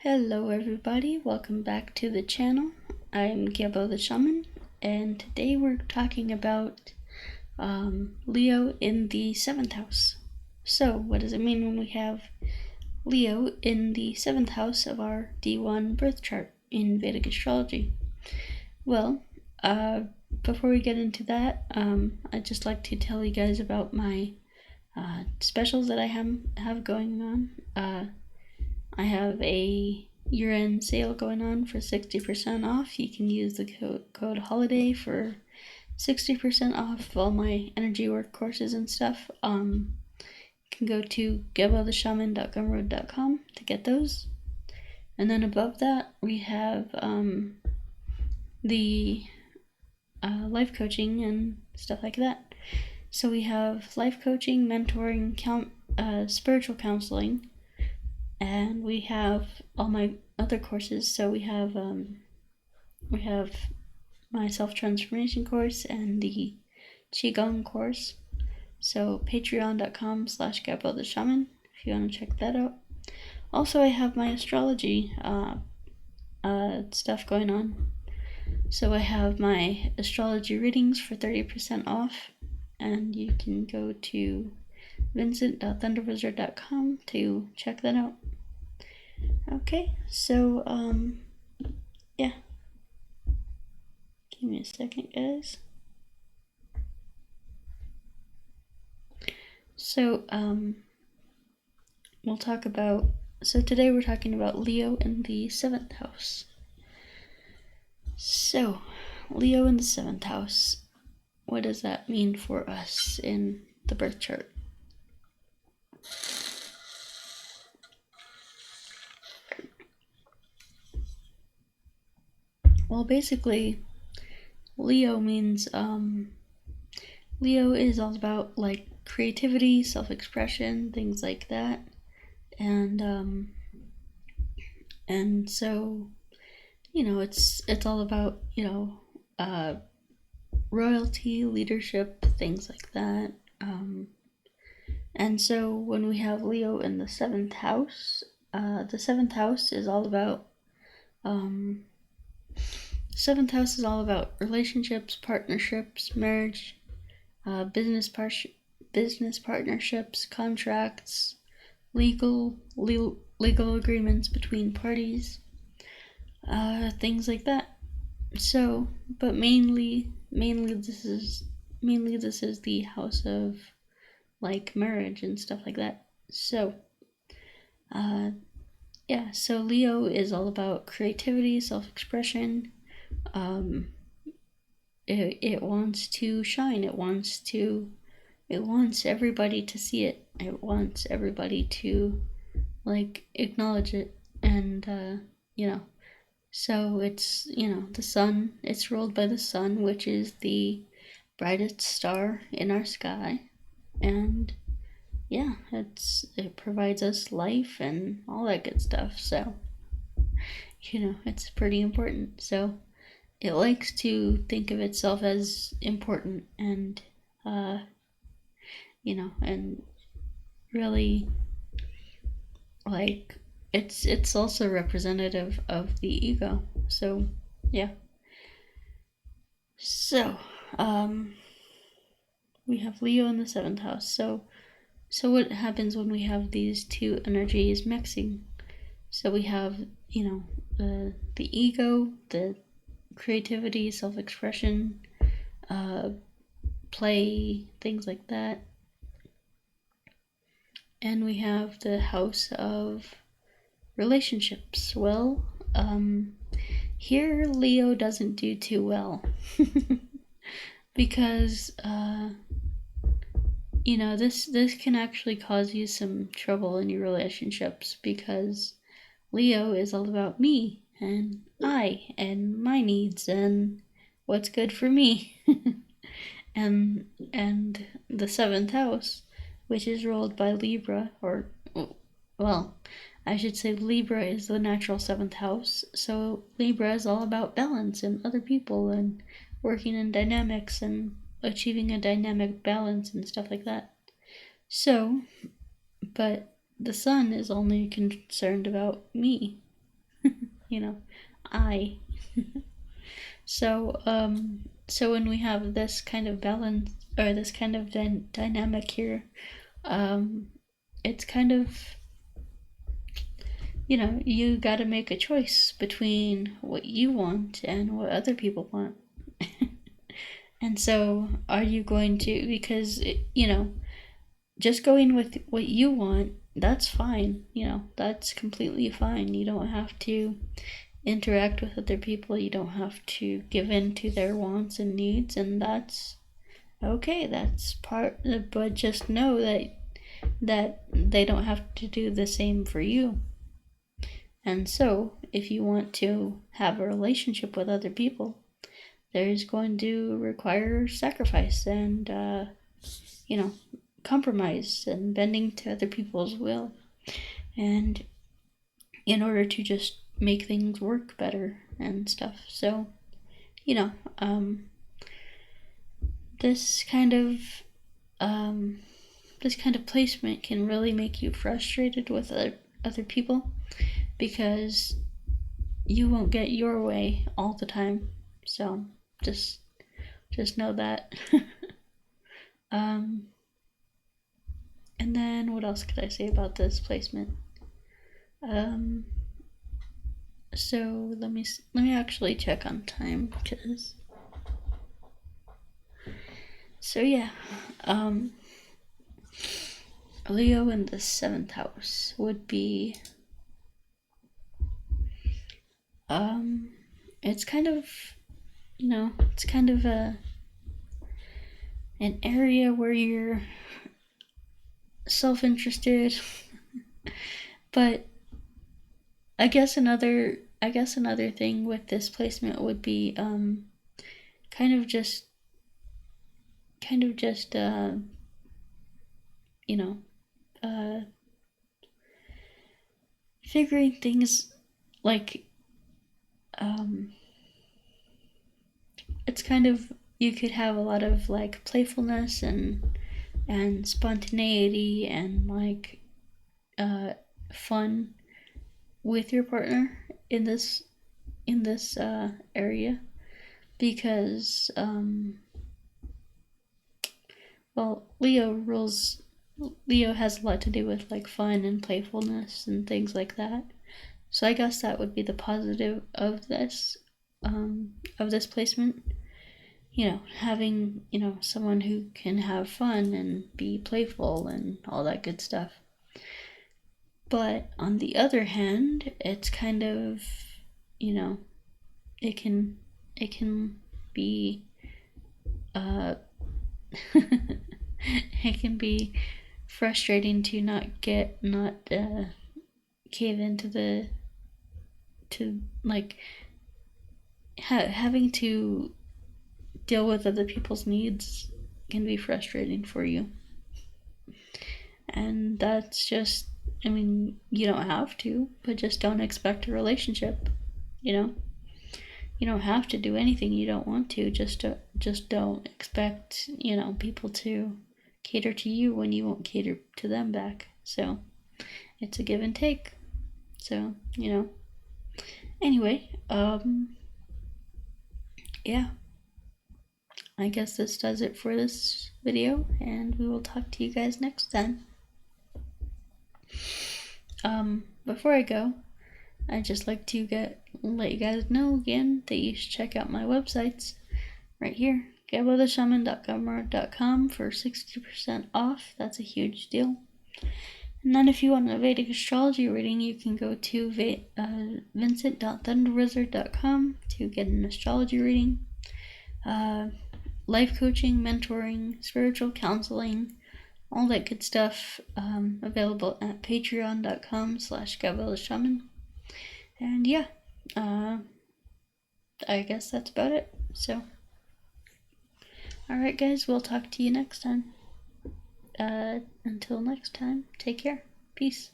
Hello everybody, welcome back to the channel. I'm Gebo the Shaman, and today we're talking about Leo in the 7th house. So, what does it mean when we have Leo in the 7th house of our D1 birth chart in Vedic astrology? Well, before we get into that, I'd just like to tell you guys about my specials that I have going on. I have a year-end sale going on for 60% off. You can use the code HOLIDAY for 60% off all my energy work courses and stuff. You can go to gebotheshaman.gumroad.com to get those. And then above that, we have the life coaching and stuff like that. So we have life coaching, mentoring, spiritual counseling, and we have all my other courses. So we have my self-transformation course and the Qigong course. So patreon.com/GeboTheShaman if you want to check that out. Also, I have my astrology stuff going on. So I have my astrology readings for 30% off, and you can go to vincent.thunderwizard.com to check that out. Okay, so yeah, give me a second, guys. So we'll talk about, so today we're talking about Leo in the 7th house. So Leo in the 7th house, what does that mean for us in the birth chart? Well, basically, Leo means, Leo is all about like creativity, self-expression, things like that. And so, you know, it's all about, you know, royalty, leadership, things like that. And so when we have Leo in the 7th house, the 7th house is all about, 7th house is all about relationships, partnerships, marriage, business partnerships, contracts, legal agreements between parties, things like that. So, but mainly this is the house of like marriage and stuff like that. So, yeah, so Leo is all about creativity, self-expression. It wants to shine. It wants everybody to see it. It wants everybody to like acknowledge it. And you know, so it's, you know, the sun, it's ruled by the sun, which is the brightest star in our sky. And yeah, it provides us life and all that good stuff. So, you know, it's pretty important. So it likes to think of itself as important, and you know, and really like it's also representative of the ego. So yeah, so we have Leo in the 7th house. So what happens when we have these two energies mixing? So we have, you know, the ego, the creativity, self-expression, play, things like that. And we have the house of relationships. Well, here Leo doesn't do too well because you know, this can actually cause you some trouble in your relationships, because Leo is all about me and I and my needs and what's good for me. and the 7th house, which is ruled by Libra, or, well, I should say Libra is the natural 7th house. So Libra is all about balance and other people and working in dynamics and achieving a dynamic balance and stuff like that. So, but the sun is only concerned about me. I. So when we have this kind of balance, or this kind of dynamic here, it's kind of, you gotta make a choice between what you want and what other people want. And so, are you going to, because, just going with what you want, that's fine. That's completely fine. You don't have to interact with other people. You don't have to give in to their wants and needs, and that's okay. That's but just know that they don't have to do the same for you. And so, if you want to have a relationship with other people, there's going to require sacrifice and, compromise and bending to other people's will. And in order to just make things work better and stuff. So, this kind of placement can really make you frustrated with other people, because you won't get your way all the time. So just know that. And then what else could I say about this placement? So let me actually check on time, because Leo in the 7th house would be it's kind of an area where you're self-interested. But I guess another thing with this placement would be figuring things like, it's kind of, you could have a lot of like playfulness and spontaneity and like fun with your partner in this area, because Leo has a lot to do with like fun and playfulness and things like that. So I guess that would be the positive of this placement. Having, someone who can have fun and be playful and all that good stuff. But on the other hand, it's kind of, it can be it can be frustrating to not cave into having to deal with other people's needs can be frustrating for you. And that's just, you don't have to, but just don't expect a relationship. You don't have to do anything you don't want to. Just don't expect, people to cater to you when you won't cater to them back. So it's a give and take. So, anyway, yeah, I guess this does it for this video, and we will talk to you guys next time. Before I go, I'd just like to let you guys know again that you should check out my websites right here, GeboTheShaman.com for 60% off. That's a huge deal. And then if you want a Vedic astrology reading, you can go to Vincent.thunderwizard.com to get an astrology reading. Life coaching, mentoring, spiritual counseling, all that good stuff, available at patreon.com/GeboTheShaman. And yeah, I guess that's about it. So, alright guys, we'll talk to you next time. Until next time, take care. Peace.